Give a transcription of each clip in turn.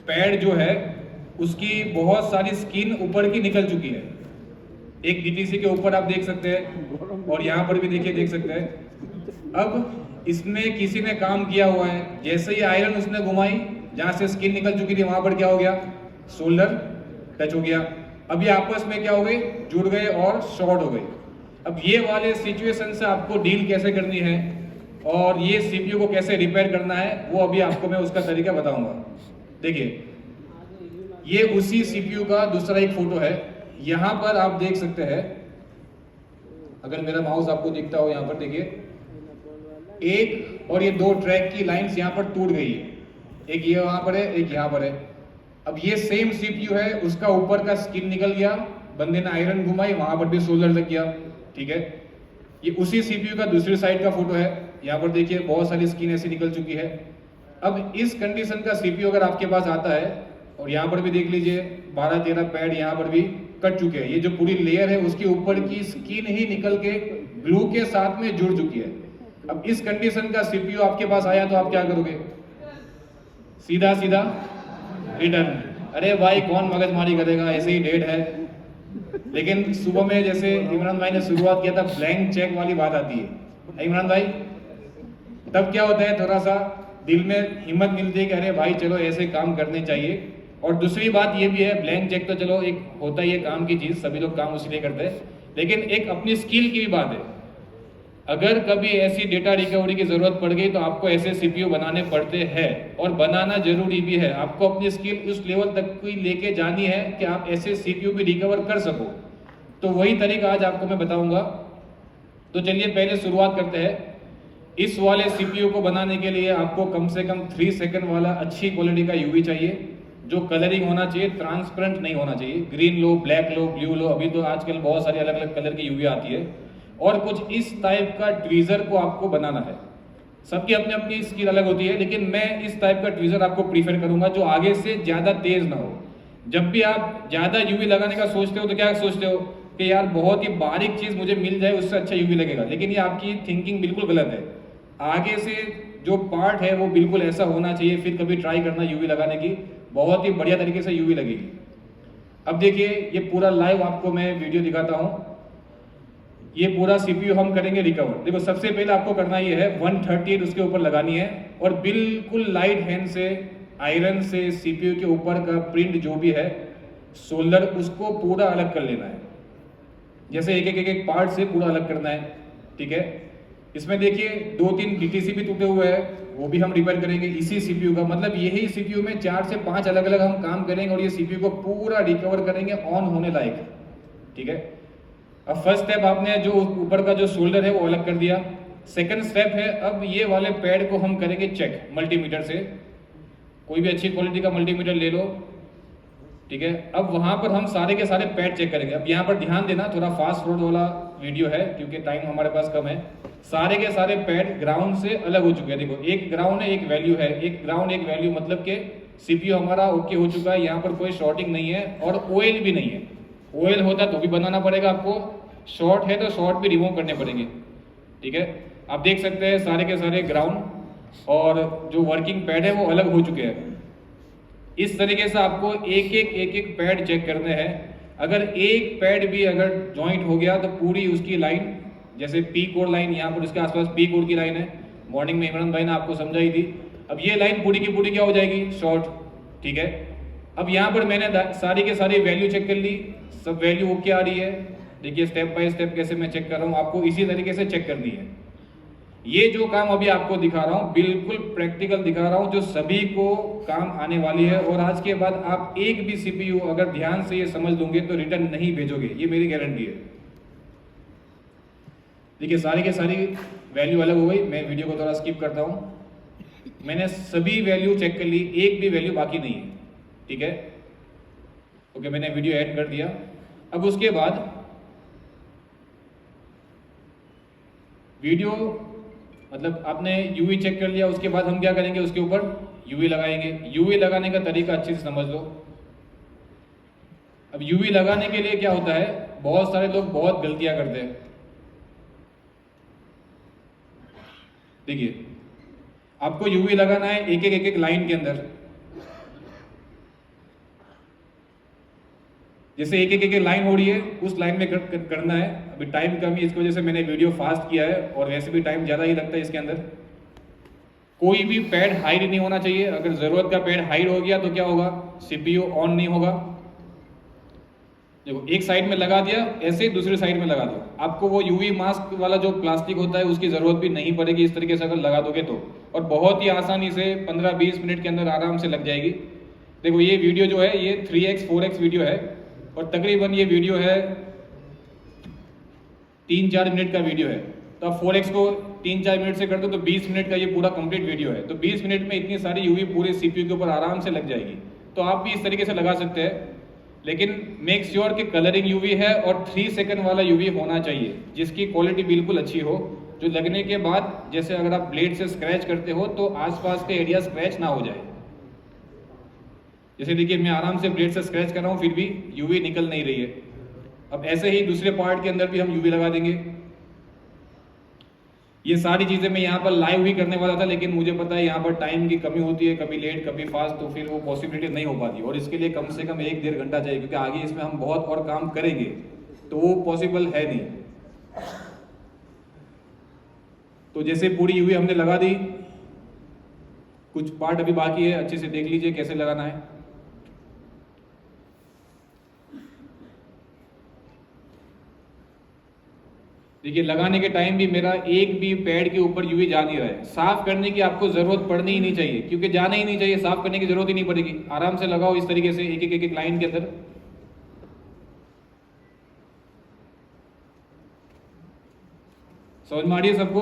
Pad जो है उसकी बहुत सारी स्किन ऊपर की निकल चुकी है। एक डीटीसी के ऊपर आप देख सकते हैं और यहाँ पर भी देखिए, देख सकते हैं। अब इसमें किसी ने काम किया हुआ है, जैसे ही आयरन उसने घुमाई, जहाँ से स्किन निकल चुकी थी वहां पर क्या हो गया, शोल्डर टच हो गया। अब ये आपस में क्या हो गई, जुड़ गए और शॉर्ट हो गई। अब ये वाले सिचुएशन से आपको डील कैसे करनी है और ये सीपीयू को कैसे रिपेयर करना है, वो अभी आपको मैं उसका तरीका बताऊंगा। देखिए, ये उसी सीपीयू का दूसरा एक फोटो है। यहां पर आप देख सकते हैं, अगर मेरा माउस आपको दिखता हो, यहां पर देखिए, एक और ये दो ट्रैक की लाइंस यहां पर टूट गई है। एक ये वहां पर है, एक यहां पर है। अब ये सेम सीपीयू है, उसका ऊपर का स्किन निकल गया, बंदे ने आयरन घुमाई, वहां पर भी सोल्डर लग गया। ठीक है, ये उसी सीपीयू का दूसरी साइड का फोटो है। यहाँ पर देखिए बहुत सारी स्किन ऐसी निकल चुकी है। अब इस कंडीशन का सीपीयू अगर आपके पास आता है, और यहाँ पर भी देख लीजिए 12-13 पैड यहाँ पर भी कट चुके हैं। ये जो पूरी लेयर है उसके ऊपर की स्किन ही निकल के ग्लू के साथ में जुड़ चुकी है। अब इस कंडीशन का सीपीयू आपके पास आया तो आप क्या करोगे, सीधा सीधा रिटर्न। अरे भाई कौन मगजमारी करेगा, ऐसे ही डेट है। लेकिन सुबह में जैसे इमरान भाई ने शुरुआत किया था, ब्लैंक चेक वाली बात आती है इमरान भाई, तब क्या होता है, थोड़ा सा दिल में हिम्मत मिलती है कि अरे भाई चलो ऐसे काम करने चाहिए। और दूसरी बात ये भी है, ब्लैंक चेक तो चलो एक होता ही है काम की चीज, सभी लोग काम उसी लिए करते हैं, लेकिन एक अपनी स्किल की भी बात है। अगर कभी ऐसी डेटा रिकवरी की जरूरत पड़ गई तो आपको ऐसे सीपीयू बनाने पड़ते हैं, और बनाना जरूरी भी है। आपको अपनी स्किल उस लेवल तक की लेके जानी है कि आप ऐसे सीपीयू भी रिकवर कर सको। तो वही तरीका आज आपको मैं बताऊंगा। तो चलिए पहले शुरुआत करते हैं। इस वाले सीपीयू को बनाने के लिए आपको कम से कम 3 सेकंड वाला अच्छी क्वालिटी का यूवी चाहिए। जो कलरिंग होना चाहिए, ट्रांसपेरेंट नहीं होना चाहिए। ग्रीन लो, ब्लैक लो, ब्लू लो, अभी तो आजकल बहुत सारी अलग अलग कलर की यूवी आती है। और कुछ इस टाइप का ट्वीजर को आपको बनाना है। सबकी अपनी अपनी स्किल अलग होती है, लेकिन मैं इस टाइप का ट्वीजर आपको प्रीफर करूंगा जो आगे से ज्यादा तेज ना हो। जब भी आप ज्यादा यूवी लगाने का सोचते हो तो क्या सोचते हो कि यार बहुत ही बारीक चीज मुझे मिल जाए, उससे अच्छा यूवी लगेगा, लेकिन ये आपकी थिंकिंग बिल्कुल गलत है। आगे से जो पार्ट है वो बिल्कुल ऐसा होना चाहिए, फिर कभी ट्राई करना यूवी लगाने की, बहुत ही बढ़िया तरीके से यूवी लगेगी। अब देखिए, ये पूरा लाइव आपको मैं वीडियो दिखाता हूं। ये पूरा सीपीयू हम करेंगे रिकवर। देखो, सबसे पहले आपको करना ये है 138 उसके ऊपर लगानी है, और बिल्कुल लाइट हैंड से आयरन से सीपीयू के ऊपर का प्रिंट जो भी है सोल्डर, उसको पूरा अलग कर लेना है। जैसे एक एक एक एक पार्ट से पूरा अलग करना है। ठीक है, इसमें देखिए 2-3 डीटीसी भी टूटे हुए हैं, वो भी हम रिपेयर करेंगे इसी सीपीयू का। मतलब यही सीपीयू में 4 से 5 अलग अलग हम काम करेंगे और ये सीपीयू को पूरा रिकवर करेंगे ऑन होने लायक। ठीक है, अब फर्स्ट स्टेप आपने जो ऊपर का जो शोल्डर है वो अलग कर दिया। सेकंड स्टेप है, अब ये वाले पैड को हम करेंगे चेक मल्टीमीटर से। कोई भी अच्छी क्वालिटी का मल्टीमीटर ले लो। ठीक है, अब वहां पर हम सारे के सारे पैड चेक करेंगे। अब यहाँ पर ध्यान देना, थोड़ा फास्ट फॉरवर्ड वाला वीडियो है क्योंकि टाइम हमारे पास कम है। सारे के सारे पैड ग्राउंड से अलग हो चुके हैं। देखो, एक ग्राउंड है, एक वैल्यू है, एक ग्राउंड एक वैल्यू, मतलब कि सीपीयू हमारा ओके हो चुका है। यहाँ पर कोई शॉर्टिंग नहीं है और ऑयल भी नहीं है। ऑयल होता तो भी बनाना पड़ेगा आपको, शॉर्ट है तो शॉर्ट भी रिमूव करने पड़ेंगे। ठीक है, आप देख सकते हैं सारे के सारे ग्राउंड और जो वर्किंग पैड है वो अलग हो चुके हैं। इस तरीके से आपको एक एक पैड चेक करने हैं। अगर एक पैड भी अगर जॉइंट हो गया तो पूरी उसकी लाइन, जैसे पी कोड लाइन यहाँ पर उसके आसपास पी कोड की लाइन है, मॉर्निंग में इमरान भाई ने आपको समझाई थी। अब ये लाइन पूरी की पूरी क्या हो जाएगी, शॉर्ट। ठीक है, अब यहाँ पर मैंने सारी के सारी वैल्यू चेक कर ली, सब वैल्यू ओके आ रही है। देखिए स्टेप बाय स्टेप कैसे मैं चेक कर रहा हूँ, आपको इसी तरीके से चेक करनी है। ये जो काम अभी आपको दिखा रहा हूँ बिल्कुल प्रैक्टिकल दिखा रहा हूँ, जो सभी को काम आने वाली है। और आज के बाद आप एक भी सीपीयू अगर ध्यान से ये समझ लोगे तो रिटर्न नहीं भेजोगे, ये मेरी गारंटी है। देखिए सारी के सारी वैल्यू अलग हो गई। मैं वीडियो को थोड़ा स्किप करता हूँ। मैंने सभी वैल्यू चेक कर ली, एक भी वैल्यू बाकी नहीं है। ठीक है, ओके, मैंने वीडियो ऐड कर दिया। अब उसके बाद वीडियो मतलब आपने यूवी चेक कर लिया, उसके बाद हम क्या करेंगे, उसके ऊपर यूवी लगाएंगे। यूवी लगाने का तरीका अच्छे से समझ लो। अब यूवी लगाने के लिए क्या होता है, बहुत सारे लोग बहुत गलतियां करते हैं। देखिए, आपको यूवी लगाना है एक एक लाइन के अंदर। जैसे एक लाइन हो रही है उस लाइन में करना है। अभी टाइम कम है, इसकी वजह से मैंने वीडियो फास्ट किया है, और वैसे भी टाइम ज़्यादा ही लगता है इसके अंदर। कोई भी पैड हाइड नहीं होना चाहिए। अगर ज़रूरत का पैड हाइड हो गया तो क्या होगा, सीपीयू ऑन नहीं होगा। देखो एक साइड में लगा दिया, ऐसे ही दूसरी साइड में लगा दो। आपको वो यूवी मास्क वाला जो प्लास्टिक होता है उसकी ज़रूरत भी नहीं पड़ेगी इस तरीके से अगर लगा दोगे तो, और बहुत ही आसानी से 15-20 मिनट के अंदर आराम से लग जाएगी। देखो ये वीडियो जो है ये 3x 4x वीडियो है, और तकरीबन ये वीडियो है 3-4 मिनट का वीडियो है। तो आप 4x को 3-4 मिनट से कर दो तो 20 मिनट का ये पूरा कंप्लीट वीडियो है। तो 20 मिनट में इतनी सारी यूवी पूरे सीपीयू के ऊपर आराम से लग जाएगी। तो आप भी इस तरीके से लगा सकते हैं, लेकिन मेक श्योर कि कलरिंग यूवी है और 3 सेकंड वाला यूवी होना चाहिए, जिसकी क्वालिटी बिल्कुल अच्छी हो, जो लगने के बाद जैसे अगर आप ब्लेड से स्क्रैच करते हो तो आसपास के एरिया स्क्रैच ना हो जाए। जैसे देखिए मैं आराम से ब्लेड से स्क्रैच कर रहा हूँ फिर भी यूवी निकल नहीं रही है। अब ऐसे ही दूसरे पार्ट के अंदर भी हम यूवी लगा देंगे। ये सारी चीज़ें मैं यहाँ पर लाइव ही करने वाला था, लेकिन मुझे पता है यहाँ पर टाइम की कमी होती है, कभी लेट कभी फास्ट, तो फिर वो पॉसिबिलिटी नहीं हो पाती, और इसके लिए कम से कम 1-1.5 घंटा चाहिए, क्योंकि आगे इसमें हम बहुत और काम करेंगे तो वो पॉसिबल है नहीं। तो जैसे पूरी यूवी हमने लगा दी, कुछ पार्ट अभी बाकी है, अच्छे से देख लीजिए कैसे लगाना है। देखिए लगाने के टाइम भी मेरा एक भी पैड के ऊपर यूवी जा नहीं रहा है। साफ करने की आपको जरूरत पड़नी ही नहीं चाहिए, क्योंकि जाना ही नहीं चाहिए, साफ करने की जरूरत ही नहीं पड़ेगी। आराम से लगाओ इस तरीके से एक लाइन के अंदर। समझ में आ रही है सबको?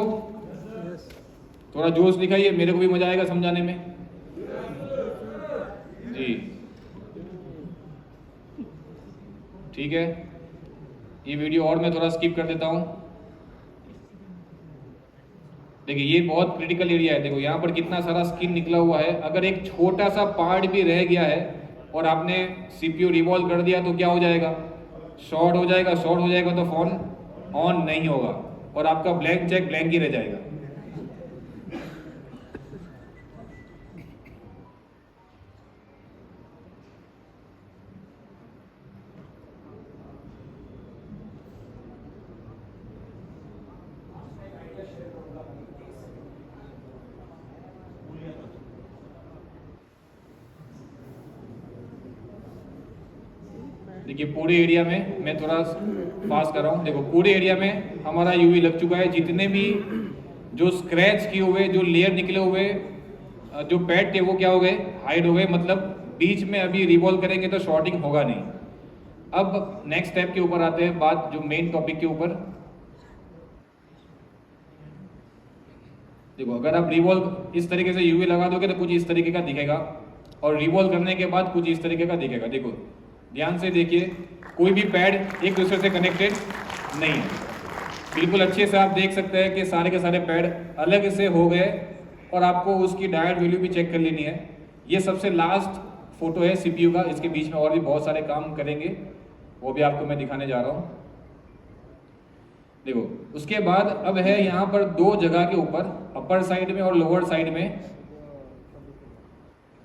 थोड़ा जोश दिखाइए, मेरे को भी मजा आएगा समझाने में जी। ठीक है, ये वीडियो और मैं थोड़ा स्किप कर देता हूं। देखिए ये बहुत क्रिटिकल एरिया है। देखो यहाँ पर कितना सारा स्किन निकला हुआ है। अगर एक छोटा सा पार्ट भी रह गया है और आपने सीपीयू रिवॉल्व कर दिया तो क्या हो जाएगा, शॉर्ट हो जाएगा। शॉर्ट हो जाएगा तो फोन ऑन नहीं होगा और आपका ब्लैंक चेक ब्लैंक ही रह जाएगा। देखिए पूरे एरिया में मैं थोड़ा फास्ट कर रहा हूँ। देखो पूरे एरिया में हमारा यूवी लग चुका है। जितने भी जो स्क्रैच किए हुए, जो लेयर निकले हुए, जो पैड थे वो क्या हो गए, हाइड हो गए। मतलब बीच में अभी रिवॉल्व करेंगे तो शॉर्टिंग होगा नहीं। अब नेक्स्ट स्टेप के ऊपर आते हैं, बात जो मेन टॉपिक के ऊपर। देखो अगर आप रिवॉल्व इस तरीके से यूवी लगा दोगे तो कुछ इस तरीके का दिखेगा, और रिवॉल्व करने के बाद कुछ इस तरीके का दिखेगा। देखो ध्यान से देखिए, कोई भी पैड एक दूसरे से कनेक्टेड नहीं है। बिल्कुल अच्छे से आप देख सकते हैं कि सारे के सारे पैड अलग से हो गए, और आपको उसकी डायोड वैल्यू भी चेक कर लेनी है। ये सबसे लास्ट फोटो है सीपीयू का। इसके बीच में और भी बहुत सारे काम करेंगे, वो भी आपको मैं दिखाने जा रहा हूँ। देखो उसके बाद अब है यहाँ पर दो जगह के ऊपर, अपर साइड में और लोअर साइड में,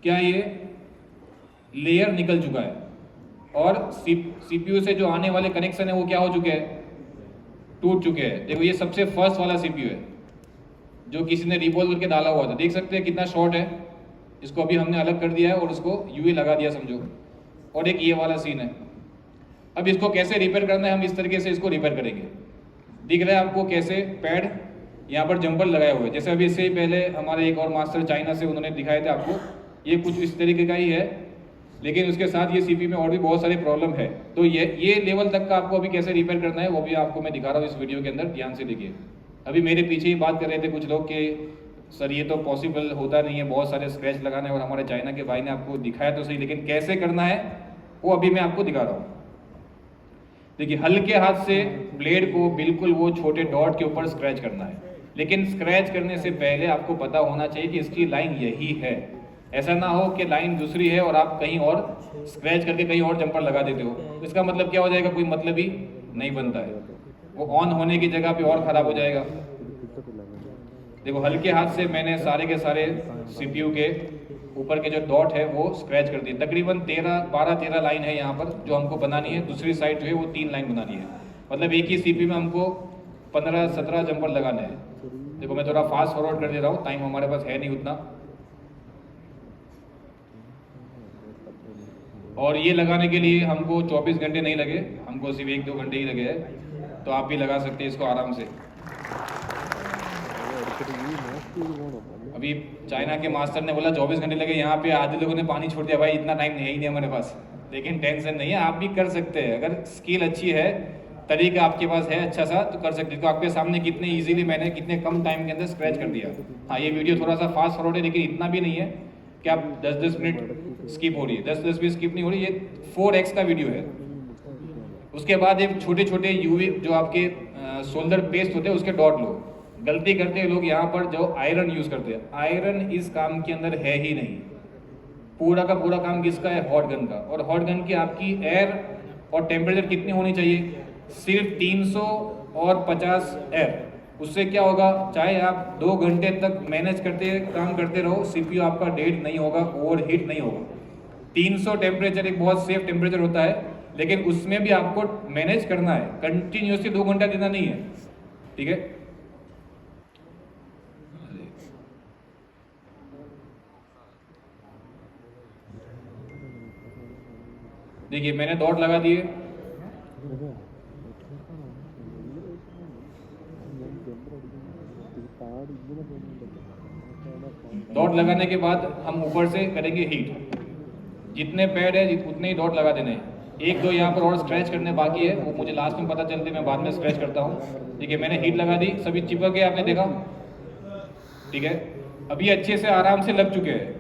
क्या ये लेयर निकल चुका है, और सीपीयू से जो आने वाले कनेक्शन है वो क्या हो चुके हैं, टूट चुके हैं। देखो ये सबसे फर्स्ट वाला सीपीयू है जो किसी ने रिवॉल्व करके डाला हुआ था। देख सकते हैं कितना शॉर्ट है। इसको अभी हमने अलग कर दिया है और उसको यूवी लगा दिया समझो। और एक ये वाला सीन है। अब इसको कैसे रिपेयर करना है, हम इस तरीके से इसको रिपेयर करेंगे। दिख रहा है आपको कैसे पैड यहाँ पर जंपर लगाए हुए, जैसे अभी इससे पहले हमारे एक और मास्टर चाइना से उन्होंने दिखाए थे आपको। ये कुछ इस तरीके का ही है, लेकिन उसके साथ ये सीपी में और भी बहुत सारी प्रॉब्लम है। तो ये लेवल तक का आपको अभी कैसे रिपेयर करना है वो भी आपको मैं दिखा रहा हूँ इस वीडियो के अंदर। ध्यान से देखिए। अभी मेरे पीछे ही बात कर रहे थे कुछ लोग कि सर ये तो पॉसिबल होता नहीं है, बहुत सारे स्क्रैच लगाने, और हमारे चाइना के भाई ने आपको दिखाया तो सही, लेकिन कैसे करना है वो अभी मैं आपको दिखा रहा हूँ। देखिए हल्के हाथ से ब्लेड को बिल्कुल वो छोटे डॉट के ऊपर स्क्रैच करना है, लेकिन स्क्रैच करने से पहले आपको पता होना चाहिए कि इसकी लाइन यही है। ऐसा ना हो कि लाइन दूसरी है और आप कहीं और स्क्रैच करके कहीं और जंपर लगा देते हो। इसका मतलब क्या हो जाएगा, कोई मतलब ही नहीं बनता है। वो ऑन होने की जगह पे और ख़राब हो जाएगा। देखो हल्के हाथ से मैंने सारे के सारे सीपीयू के ऊपर के जो डॉट है वो स्क्रैच कर दिए। तकरीबन 12-13 लाइन है यहाँ पर जो हमको बनानी है। दूसरी साइड जो है वो 3 लाइन बनानी है। मतलब एक ही सीपी में हमको 15-17 जंपर लगाने हैं। देखो मैं थोड़ा फास्ट फॉरवर्ड कर दे रहा हूँ, टाइम हमारे पास है नहीं उतना। और ये लगाने के लिए हमको 24 घंटे नहीं लगे, हमको सिर्फ 1-2 घंटे ही लगे हैं। तो आप भी लगा सकते हैं इसको आराम से। अभी चाइना के मास्टर ने बोला 24 घंटे लगे, यहाँ पे आधे लोगों ने पानी छोड़ दिया। भाई इतना टाइम है ही नहीं हमारे पास, लेकिन टेंशन नहीं है, आप भी कर सकते हैं। अगर स्किल अच्छी है, तरीका आपके पास है अच्छा सा, तो कर सकते हैं। तो आपके सामने कितने इजीली मैंने कितने कम टाइम के अंदर स्क्रैच कर दिया। हाँ, ये वीडियो थोड़ा सा फास्ट फॉरवर्ड है, लेकिन इतना भी नहीं है कि आप 10-10 मिनट स्किप हो रही है। 10-10 भी स्किप नहीं हो रही, ये 4x का वीडियो है। उसके बाद एक छोटे छोटे यूवी जो आपके सोल्डर पेस्ट होते हैं उसके डॉट लो। गलती करते हैं लोग यहाँ पर जो आयरन यूज करते हैं, आयरन इस काम के अंदर है ही नहीं। पूरा का पूरा काम किसका है? हॉट गन का। और हॉट गन की आपकी एयर और टेम्परेचर कितनी होनी चाहिए? सिर्फ 300 और 50 एयर। उससे क्या होगा, चाहे आप 2 घंटे तक मैनेज करते काम करते रहो, सीपीयू आपका डेड नहीं होगा, ओवर हीट नहीं होगा। 300 टेम्परेचर एक बहुत सेफ टेम्परेचर होता है, लेकिन उसमें भी आपको मैनेज करना है, कंटिन्यूसली 2 घंटा देना नहीं है। ठीक है, देखिए मैंने डॉट लगा दिए। डॉट लगाने के बाद हम ऊपर से करेंगे हीट। जितने पैड है उतने ही डॉट लगा देने हैं। 1-2 यहाँ पर और स्क्रैच करने बाकी है, वो मुझे लास्ट में पता चलते, मैं बाद में स्क्रैच करता हूँ। देखिए मैंने हीट लगा दी, सभी चिपक गए, आपने देखा। ठीक है, अभी अच्छे से आराम से लग चुके हैं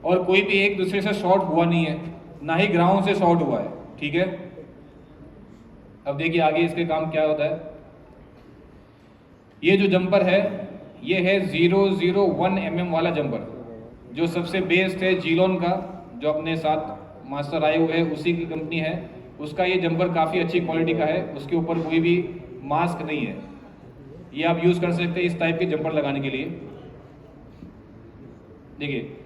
और कोई भी एक दूसरे से शॉर्ट हुआ नहीं है, ना ही ग्राउंड से शॉर्ट हुआ है। ठीक है, अब देखिए आगे इसके काम क्या होता है। ये जो जंपर है ये है 001 mm वाला जंपर, जो सबसे बेस्ट है जीलोन का, जो अपने साथ मास्टर आए हुए हैं उसी की कंपनी है। उसका ये जंपर काफ़ी अच्छी क्वालिटी का है, उसके ऊपर कोई भी मास्क नहीं है। ये आप यूज़ कर सकते हैं इस टाइप के जंपर लगाने के लिए। देखिए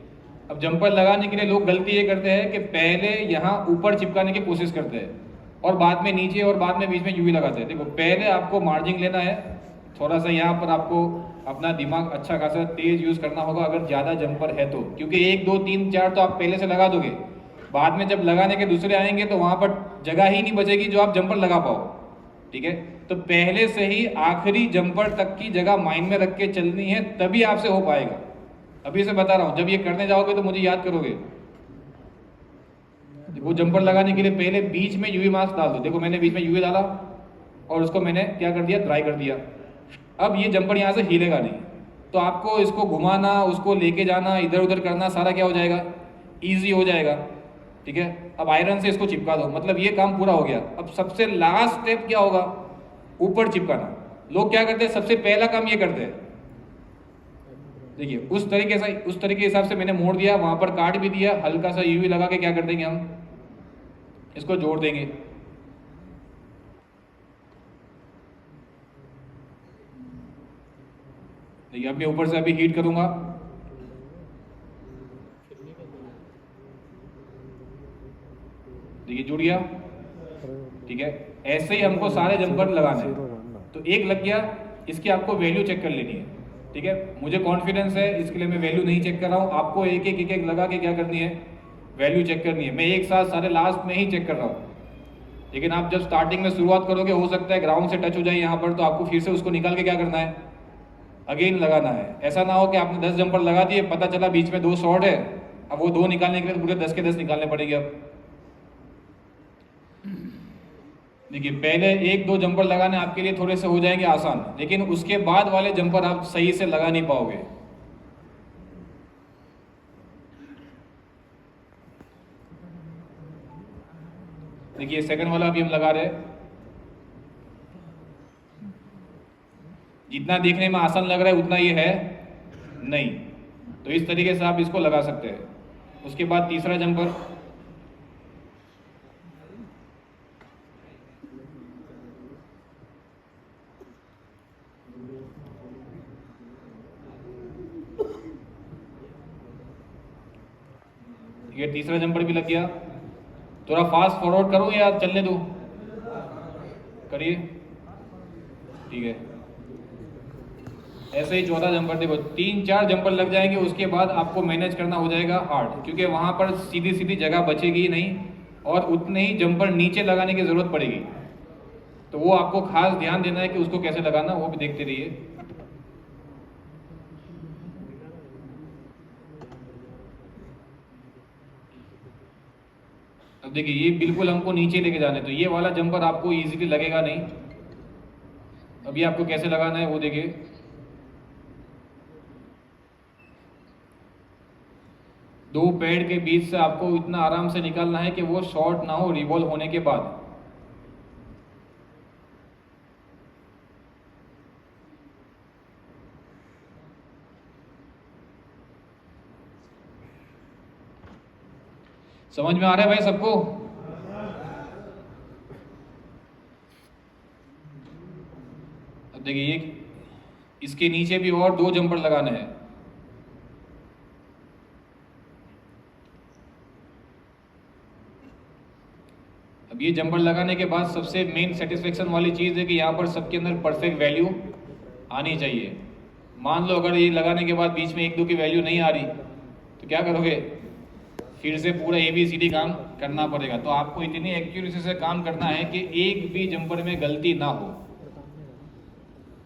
अब जंपर लगाने के लिए लोग गलती ये करते हैं कि पहले यहाँ ऊपर चिपकाने की कोशिश करते हैं और बाद में नीचे और बाद में बीच में यूवी लगाते हैं। देखो पहले आपको मार्जिन लेना है, थोड़ा सा यहाँ पर आपको अपना दिमाग अच्छा खासा तेज यूज़ करना होगा अगर ज़्यादा जंपर है तो, क्योंकि 1 2 3 4 तो आप पहले से लगा दोगे, बाद में जब लगाने के दूसरे आएंगे तो वहाँ पर जगह ही नहीं बचेगी जो आप जंपर लगा पाओ। ठीक है, तो पहले से ही आखिरी जंपर तक की जगह माइंड में रख के चलनी है, तभी आपसे हो पाएगा। अभी से बता रहा हूँ, जब ये करने जाओगे तो मुझे याद करोगे। वो जंपर लगाने के लिए पहले बीच में यूवी मास्क डाल दो। देखो मैंने बीच में यूवी डाला और उसको मैंने क्या कर दिया, ड्राई कर दिया। अब ये जंपर यहाँ से हिलेगा नहीं, तो आपको इसको घुमाना, उसको लेके जाना, इधर उधर करना, सारा क्या हो जाएगा, ईजी हो जाएगा। ठीक है, अब आयरन से इसको चिपका दो, मतलब ये काम पूरा हो गया। अब सबसे लास्ट स्टेप क्या होगा, ऊपर चिपकाना। लोग क्या करते हैं, सबसे पहला काम ये करते हैं। देखिए उस तरीके के हिसाब से मैंने मोड़ दिया, वहां पर काट भी दिया, हल्का सा यूवी लगा के क्या कर देंगे, हम इसको जोड़ देंगे। देखिए अब मैं ऊपर से अभी हीट करूंगा। देखिए जुड़ गया। ठीक है, ऐसे ही हमको सारे जंपर लगाने हैं। तो एक लग गया, इसकी आपको वैल्यू चेक कर लेनी है। ठीक है, मुझे कॉन्फिडेंस है, इसके लिए मैं वैल्यू नहीं चेक कर रहा हूँ। आपको एक एक लगा के क्या करनी है, वैल्यू चेक करनी है। मैं एक साथ सारे लास्ट में ही चेक कर रहा हूँ, लेकिन आप जब स्टार्टिंग में शुरुआत करोगे हो सकता है ग्राउंड से टच हो जाए यहाँ पर, तो आपको फिर से उसको निकाल के क्या करना है, अगेन लगाना है। ऐसा ना हो कि आपने 10 जंपर लगा दिए, पता चला बीच में 2 शॉर्ट है, अब वो 2 निकालने के लिए पूरे 10 के 10 निकालने पड़ेंगे। अब देखिए पहले 1-2 जंपर लगाने आपके लिए थोड़े से हो जाएंगे आसान, लेकिन उसके बाद वाले जंपर आप सही से लगा नहीं पाओगे। देखिए सेकंड वाला अभी हम लगा रहे हैं। जितना देखने में आसान लग रहा है उतना ये है नहीं, तो इस तरीके से आप इसको लगा सकते हैं। उसके बाद तीसरा जंपर, तीसरा जंपर भी लग गया। थोड़ा फास्ट फॉरवर्ड करूँ या चलने दूँ? करिए, ठीक है। ऐसे ही चौथा जंपर, देखो 3-4 जंपर लग जाएंगे, उसके बाद आपको मैनेज करना हो जाएगा हार्ड, क्योंकि वहाँ पर सीधी सीधी जगह बचेगी ही नहीं और उतने ही जंपर नीचे लगाने की ज़रूरत पड़ेगी। तो वो आपको खास ध्यान देना है कि उसको कैसे लगाना, वो भी देखते रहिए। अब देखिए ये बिल्कुल हमको नीचे लेके जाने, तो ये वाला जंपर आपको इजीली लगेगा नहीं। अभी आपको कैसे लगाना है वो देखिए। दो पैड के बीच से आपको इतना आराम से निकालना है कि वो शॉर्ट ना हो रिवॉल्व होने के बाद। समझ में आ रहा है भाई सबको? अब देखिए ये इसके नीचे भी और 2 जंपर लगाने हैं। अब ये जंपर लगाने के बाद सबसे मेन सेटिस्फेक्शन वाली चीज़ है कि यहाँ पर सबके अंदर परफेक्ट वैल्यू आनी चाहिए। मान लो अगर ये लगाने के बाद बीच में 1-2 की वैल्यू नहीं आ रही तो क्या करोगे? फिर से पूरा ABCD काम करना पड़ेगा। तो आपको इतनी एक्यूरेसी से काम करना है कि एक भी जंपर में गलती ना हो।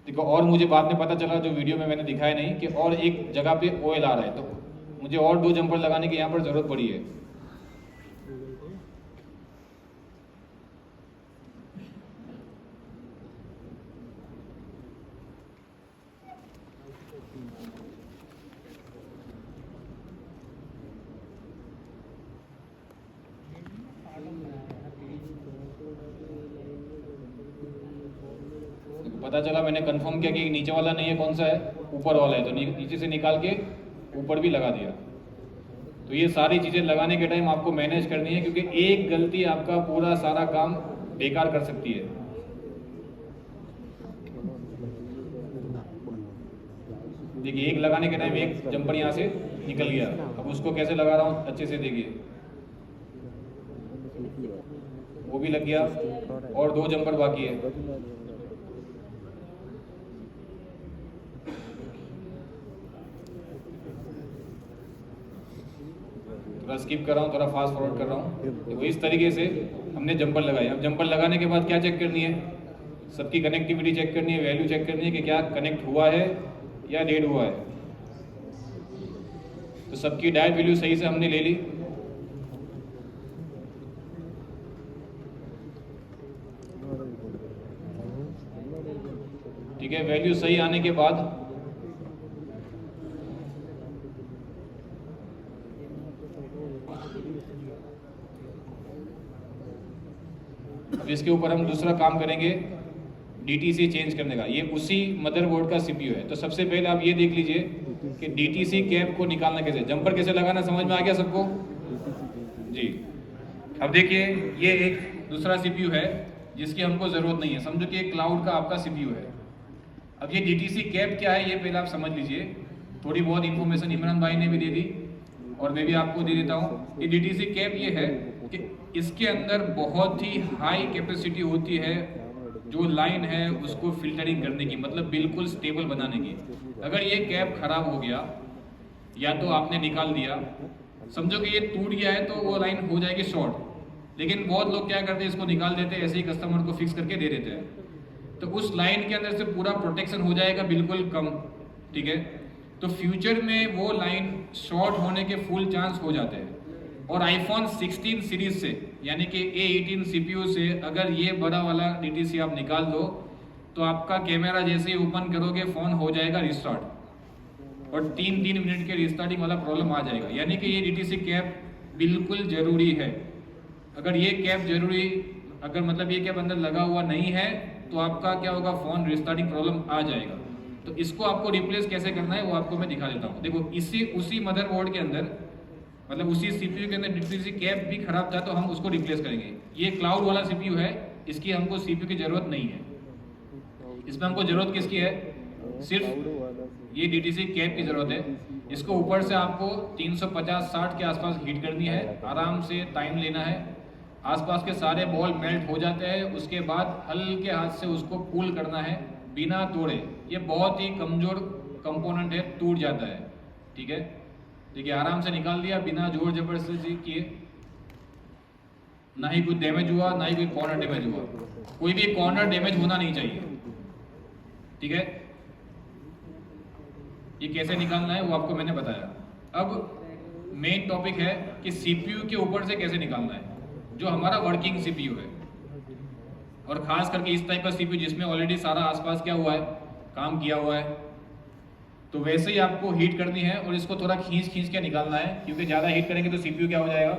देखो, और मुझे बाद में पता चला, जो वीडियो में मैंने दिखाया नहीं, कि और एक जगह पे ऑयल आ रहा है, तो मुझे और 2 जंपर लगाने की यहाँ पर ज़रूरत पड़ी है। पता चला, मैंने कंफर्म किया कि नीचे वाला नहीं है, कौन सा है? ऊपर वाला है। तो नीचे से निकाल के ऊपर भी लगा दिया। तो ये सारी चीज़ें लगाने के टाइम आपको मैनेज करनी है, क्योंकि एक गलती आपका पूरा सारा काम बेकार कर सकती है। देखिए एक लगाने के टाइम एक जंपर यहाँ से निकल गया। अब उसको कैसे लगा रहा हूँ अच्छे से देखिए, वो भी लग गया और 2 जंपर बाकी है। थोड़ा स्किप कर रहा हूँ, थोड़ा फास्ट फॉरवर्ड कर रहा हूँ। देखो इस तरीके से हमने जंपर लगाए। अब जंपर लगाने के बाद क्या चेक करनी है? सबकी कनेक्टिविटी चेक करनी है, वैल्यू चेक करनी है कि क्या कनेक्ट हुआ है या डेड हुआ है। तो सबकी डायल वैल्यू सही से हमने ले ली। ठीक है, वैल्यू सही आने के बाद अब इसके ऊपर हम दूसरा काम करेंगे, DTC चेंज करने का। ये उसी मदरबोर्ड का CPU है। तो सबसे पहले आप ये देख लीजिए कि DTC कैप को निकालना कैसे, जंपर कैसे लगाना, समझ में आ गया सबको? जी। अब देखिए ये एक दूसरा CPU है जिसकी हमको ज़रूरत नहीं है। समझो कि एक क्लाउड का आपका CPU है। अब ये DTC कैप क्या है ये पहले आप समझ लीजिए। थोड़ी बहुत इन्फॉर्मेशन इमरान भाई ने भी दे दी और मैं भी आपको दे देता हूँ। ये DTC कैप ये है कि इसके अंदर बहुत ही हाई कैपेसिटी होती है जो लाइन है उसको फिल्टरिंग करने की, मतलब बिल्कुल स्टेबल बनाने की। अगर ये कैप खराब हो गया या तो आपने निकाल दिया, समझो कि ये टूट गया है, तो वो लाइन हो जाएगी शॉर्ट। लेकिन बहुत लोग क्या करते हैं, इसको निकाल देते हैं, ऐसे ही कस्टमर को फिक्स करके दे देते हैं। तो उस लाइन के अंदर से पूरा प्रोटेक्शन हो जाएगा बिल्कुल कम। ठीक है, तो फ्यूचर में वो लाइन शॉर्ट होने के फुल चांस हो जाते हैं। और आईफोन 16 सीरीज से यानी कि A18 CPU से अगर ये बड़ा वाला DTC आप निकाल दो तो आपका कैमरा जैसे ही ओपन करोगे फ़ोन हो जाएगा रिस्टार्ट और 3-3 मिनट के रिस्टार्टिंग वाला प्रॉब्लम आ जाएगा। यानी कि ये DTC कैप बिल्कुल ज़रूरी है। अगर ये कैप ज़रूरी, अगर मतलब ये कैप अंदर लगा हुआ नहीं है तो आपका क्या होगा, फ़ोन रिस्टार्टिंग प्रॉब्लम आ जाएगा। तो इसको आपको रिप्लेस कैसे करना है वो आपको मैं दिखा देता हूँ। देखो उसी मदरबोर्ड के अंदर, मतलब उसी CPU के अंदर DTC कैप भी खराब था तो हम उसको रिप्लेस करेंगे। ये क्लाउड वाला CPU है, इसकी हमको CPU की ज़रूरत नहीं है। इसमें हमको ज़रूरत किसकी है? सिर्फ ये DTC कैप की ज़रूरत है। इसको ऊपर से आपको 350-60 के आसपास हीट करनी है, आराम से टाइम लेना है। आसपास के सारे बॉल मेल्ट हो जाते हैं, उसके बाद हल्के हाथ से उसको कूल करना है बिना तोड़े। ये बहुत ही कमज़ोर कंपोनेंट है, टूट जाता है। ठीक है, देखिए आराम से निकाल दिया बिना जोर जबरदस्ती किए। ना ही कुछ डैमेज हुआ, ना ही कोई कॉर्नर डैमेज हुआ। कोई भी कॉर्नर डैमेज होना नहीं चाहिए। ठीक है, ये कैसे निकालना है वो आपको मैंने बताया। अब मेन टॉपिक है कि सीपीयू के ऊपर से कैसे निकालना है, जो हमारा वर्किंग सीपीयू है, और खास करके इस टाइप का सीपीयू जिसमें ऑलरेडी सारा आसपास क्या हुआ है, काम किया हुआ है। तो वैसे ही आपको हीट करनी है और इसको थोड़ा खींच के निकालना है, क्योंकि ज़्यादा हीट करेंगे तो सीपीयू क्या हो जाएगा,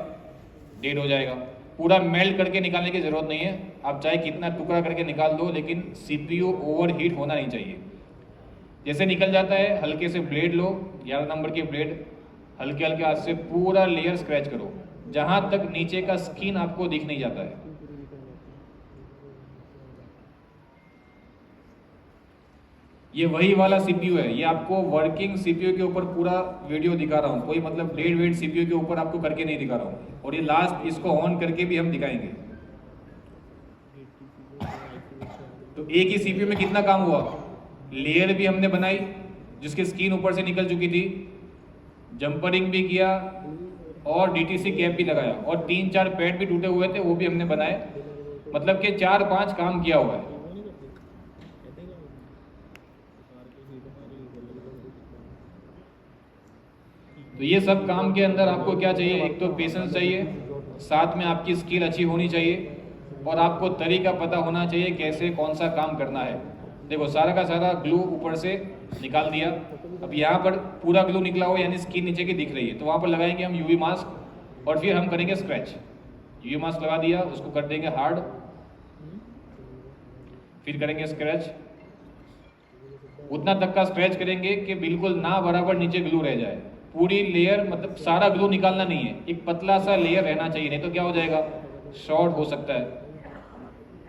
डेड हो जाएगा। पूरा मेल्ट करके निकालने की ज़रूरत नहीं है, आप चाहे कितना टुकड़ा करके निकाल दो, लेकिन सीपीयू ओवर हीट होना नहीं चाहिए। जैसे निकल जाता है, हल्के से ब्लेड लो, 11 नंबर की ब्लेड, हल्के हल्के हाथ से पूरा लेयर स्क्रैच करो, जहां तक नीचे का स्किन आपको दिख नहीं जाता है। ये वही वाला सीपीयू है, ये आपको वर्किंग सीपीयू के ऊपर पूरा वीडियो दिखा रहा हूँ, कोई मतलब डेड वेट सीपीयू के ऊपर आपको करके नहीं दिखा रहा हूँ। और ये लास्ट इसको ऑन करके भी हम दिखाएंगे। तो एक ही सीपीयू में कितना काम हुआ, लेयर भी हमने बनाई जिसकी स्किन ऊपर से निकल चुकी थी, जंपरिंग भी किया और डीटीसी कैप भी लगाया, और 3-4 पैड भी टूटे हुए थे वो भी हमने बनाए। मतलब कि 4-5 काम किया हुआ है। तो ये सब काम के अंदर आपको क्या चाहिए, एक तो पेशेंस चाहिए, साथ में आपकी स्किल अच्छी होनी चाहिए, और आपको तरीका पता होना चाहिए कैसे कौन सा काम करना है। देखो सारा का सारा ग्लू ऊपर से निकाल दिया। अब यहाँ पर पूरा ग्लू निकला हो यानी स्किन नीचे की दिख रही है, तो वहाँ पर लगाएंगे हम यूवी मास्क और फिर हम करेंगे स्क्रैच। यूवी मास्क लगा दिया, उसको कर देंगे हार्ड, फिर करेंगे स्क्रैच। उतना तक का स्क्रैच करेंगे कि बिल्कुल ना बराबर नीचे ग्लू रह जाए। पूरी लेयर, मतलब सारा ग्लू निकालना नहीं है, एक पतला सा लेयर रहना चाहिए, नहीं तो क्या हो जाएगा, शॉर्ट हो सकता है।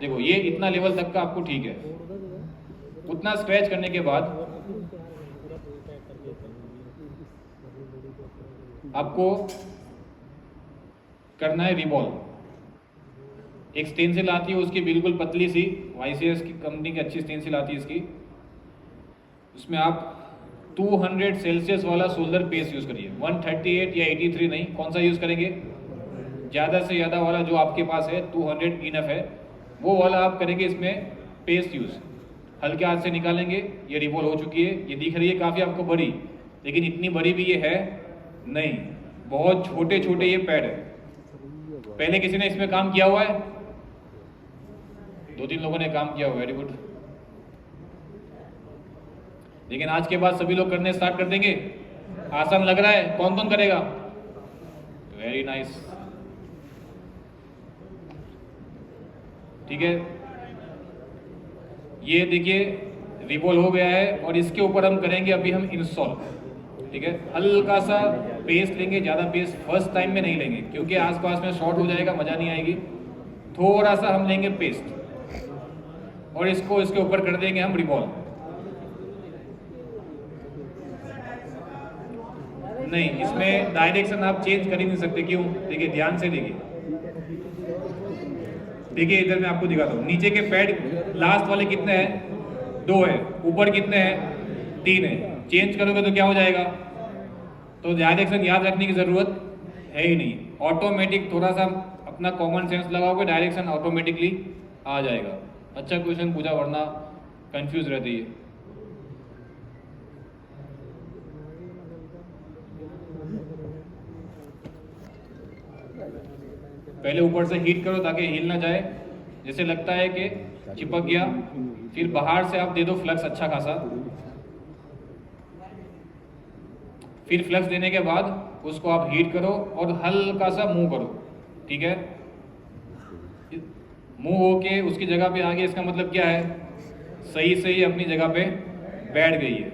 देखो ये इतना लेवल तक का आपको ठीक है। उतना स्क्रैच करने के बाद आपको करना है रिवॉल्व। एक स्टेंसिल आती है उसकी बिल्कुल पतली सी, वाईसीएस की कंपनी की अच्छी स्टेंसिल आती है इसकी। उसमें आप 200 सेल्सियस वाला सोल्डर पेस्ट यूज़ करिए, 138 या 83 नहीं। कौन सा यूज़ करेंगे, ज़्यादा से ज़्यादा वाला जो आपके पास है, 200 इनफ है, वो वाला आप करेंगे इसमें पेस्ट यूज़। हल्के हाथ से निकालेंगे। ये रिवॉल्व हो चुकी है, ये दिख रही है काफ़ी आपको बड़ी, लेकिन इतनी बड़ी भी ये है नहीं, बहुत छोटे छोटे ये पैड है। पहले किसी ने इसमें काम किया हुआ है, 2-3 लोगों ने काम किया हुआ है, वेरी गुड। लेकिन आज के बाद सभी लोग करने स्टार्ट कर देंगे। आसान लग रहा है, कौन कौन करेगा, वेरी नाइस। ठीक है, ये देखिए रिवॉल्व हो गया है, और इसके ऊपर हम करेंगे अभी हम इंस्टॉल। ठीक है, हल्का सा पेस्ट लेंगे, ज़्यादा पेस्ट फर्स्ट टाइम में नहीं लेंगे क्योंकि आसपास में शॉर्ट हो जाएगा, मज़ा नहीं आएगी। थोड़ा सा हम लेंगे पेस्ट और इसको इसके ऊपर कर देंगे हम रिवॉल्व। नहीं, इसमें डायरेक्शन आप चेंज कर ही नहीं सकते। क्यों, देखिए ध्यान से देखिए, देखिए इधर मैं आपको दिखाता हूँ। नीचे के पैड लास्ट वाले कितने हैं, 2 है, ऊपर कितने हैं, 3 है। चेंज करोगे तो क्या हो जाएगा, तो डायरेक्शन याद रखने की ज़रूरत है ही नहीं। ऑटोमेटिक थोड़ा सा अपना कॉमन सेंस लगाओगे, डायरेक्शन ऑटोमेटिकली आ जाएगा। अच्छा क्वेश्चन पूछा, वरना कंफ्यूज रहती है। पहले ऊपर से हीट करो ताकि हिल ना जाए, जैसे लगता है कि चिपक गया। फिर बाहर से आप दे दो फ्लक्स अच्छा खासा। फिर फ्लक्स देने के बाद उसको आप हीट करो और हल्का सा मूव करो। ठीक है, मूव होके उसकी जगह पे आ गया, इसका मतलब क्या है, सही सही अपनी जगह पे बैठ गई है।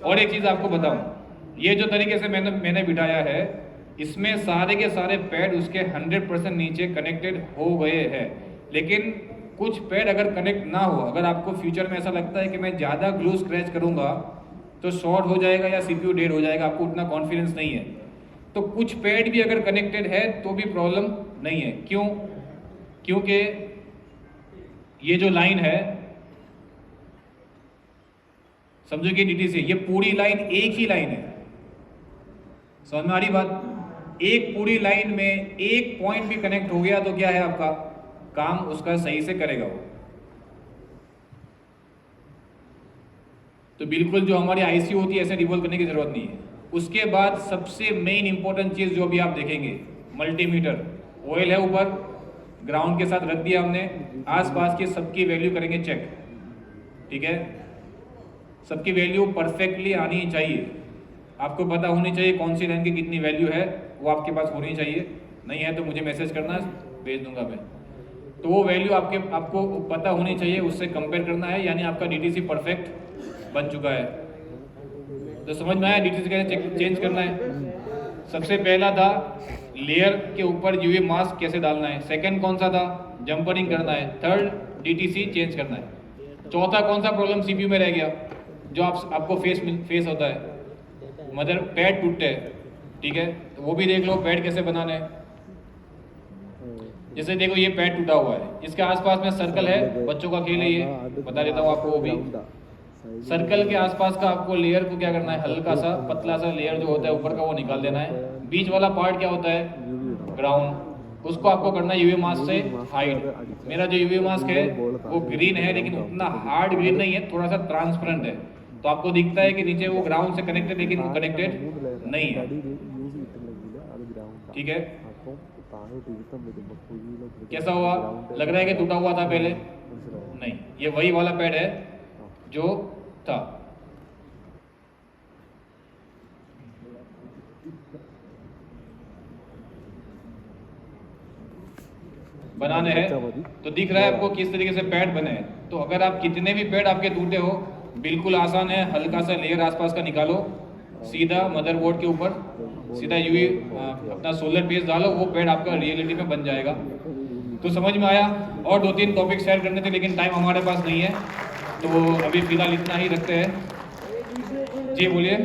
और एक चीज़ आपको बताऊं, ये जो तरीके से मैंने बिठाया है, इसमें सारे के सारे पैड उसके 100% नीचे कनेक्टेड हो गए हैं। लेकिन कुछ पैड अगर कनेक्ट ना हो, अगर आपको फ्यूचर में ऐसा लगता है कि मैं ज़्यादा ग्लू स्क्रैच करूँगा तो शॉर्ट हो जाएगा या सीपीयू डेड हो जाएगा, आपको उतना कॉन्फिडेंस नहीं है। तो कुछ पैड भी अगर कनेक्टेड है तो भी प्रॉब्लम नहीं है। क्यों? क्योंकि ये जो लाइन है, समझो कि डीटीसी, ये पूरी लाइन एक ही लाइन है। समझ में आ रही बात? एक पूरी लाइन में एक पॉइंट भी कनेक्ट हो गया तो क्या है, आपका काम उसका सही से करेगा वो। तो बिल्कुल जो हमारी आईसी होती है ऐसे रिवॉल्व करने की जरूरत नहीं है। उसके बाद सबसे मेन इंपॉर्टेंट चीज जो भी आप देखेंगे, मल्टीमीटर। ऑयल है ऊपर, ग्राउंड के साथ रख दिया हमने, आसपास की सबकी वैल्यू करेंगे चेक। ठीक है, सबकी वैल्यू परफेक्टली आनी चाहिए। आपको पता होनी चाहिए कौन सी लाइन की कितनी वैल्यू है, वो आपके पास होनी चाहिए। नहीं है तो मुझे मैसेज करना, भेज दूंगा मैं। तो वो वैल्यू आपको पता होनी चाहिए, उससे कंपेयर करना है, यानी आपका डीटीसी परफेक्ट बन चुका है। तो समझ में आया डीटीसी कैसे चेंज करना है? सबसे पहला था लेयर के ऊपर यूवी मास्क कैसे डालना है। सेकंड कौन सा था? जंपरिंग करना है। थर्ड डीटीसी चेंज करना है। चौथा कौन सा प्रॉब्लम सीपीयू में रह गया जो आपको फेस होता है? मदर पैड टूटते हैं। ठीक है, तो वो भी देख लो पैड कैसे बनाने हैं। जैसे देखो ये पैड टूटा हुआ है, इसके आसपास में सर्कल है, बच्चों का खेल है ये, बता देता हूँ आपको। वो भी सर्कल के आसपास का आपको लेयर को क्या करना है, हल्का सा पतला सा लेयर जो होता है ऊपर का वो निकाल देना है। बीच वाला पार्ट क्या होता है? ग्राउंड। उसको आपको करना है यूवी मास्क से हाइड। मेरा जो यूवी मास्क है वो ग्रीन है, लेकिन उतना हार्ड ग्रीन नहीं है, थोड़ा सा ट्रांसपेरेंट है। तो आपको दिखता है कि नीचे वो ग्राउंड से कनेक्टेड, लेकिन वो कनेक्टेड नहीं है। ठीक है, कैसा हुआ? लग रहा है कि टूटा हुआ था पहले? नहीं, ये वही वाला पैड है जो था। बनाने हैं तो दिख रहा है आपको किस तरीके से पैड बने हैं। तो अगर आप कितने भी पैड आपके टूटे हो, बिल्कुल आसान है, हल्का सा लेयर आसपास का निकालो, सीधा मदरबोर्ड के ऊपर सीधा यूवी अपना सोलर पेज डालो, वो पैड आपका रियलिटी में बन जाएगा। तो समझ में आया? और 2-3 टॉपिक शेयर करने थे लेकिन टाइम हमारे पास नहीं है, तो अभी फिलहाल इतना ही रखते हैं। जी बोलिए।